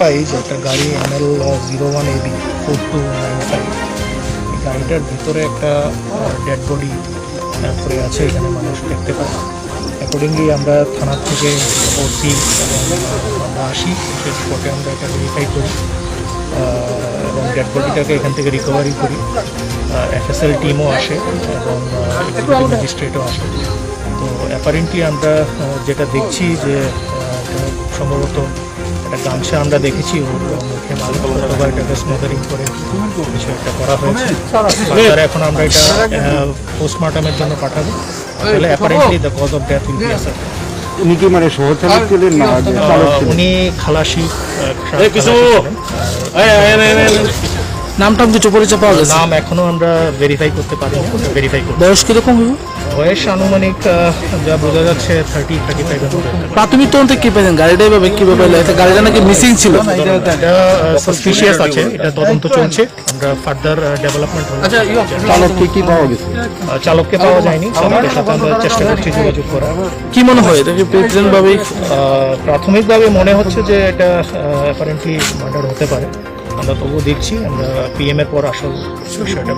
পাই যে একটা গাড়ি ML01AB 4295, এই গাড়িটার ভিতরে একটা ডেড বডি পড়ে আছে, এখানে মানুষ দেখতে পায়। অ্যাকর্ডিংলি আমরা থানার থেকে রিপোর্ট দিই এবং আমরা আসি, সেই রিপোর্টে আমরা এটা ভেরিফাই করি এবং ডেড বডিটাকে এখান থেকে রিকভারি করি। FSL টিমও আসে এবং এক্সিকিউটিভ ম্যাজিস্ট্রেটও আসে। তো অ্যাপারেন্টলি আমরা যেটা দেখছি যে সম্ভবত একটা গামছা আমরা দেখেছি ওর মুখে মাল, অথবা এটাকে স্মোকারিং করে কিছু একটা করা হয়েছে। এখন আমরা এটা পোস্টমর্টমের জন্য পাঠাবো। তাহলে apparently the cause of death will be asserted. উনি কি মানে শহর চালক ছিলেন না উনি খালাসি। নামটা কিছু পরিচয় পাওয়া গেছে? নাম এখনো আমরা ভেরিফাই করতে পারিনি, ভেরিফাই করব। বয়স কিরকম হবে? বয়স আনুমানিক যা বোঝা যাচ্ছে 30-35 এর মতো। প্রাথমিক তদন্তে কি পেলেন? গাড়িটা এভাবে কিভাবে গাড়িটা নাকি মিসিং ছিল? এটা সাসপিশিয়াস আছে, এটা তদন্ত চলছে। আমরা ফার্দার ডেভেলপমেন্ট হলে চালককে কি পাওয়া গেছে? চালককে পাওয়া যায়নি, চালকের সাথে আমরা চেষ্টা করছি যোগাযোগ করার। কি মনে হয় এটা কি প্রেসিডেন্ট ভাবেই? প্রাথমিকভাবে মনে হচ্ছে যে এটা অ্যাপারেন্টলি মার্ডার হতে পারে। আমরা তবুও দেখছি, আমরা PM এর পর আসল বিষয়টা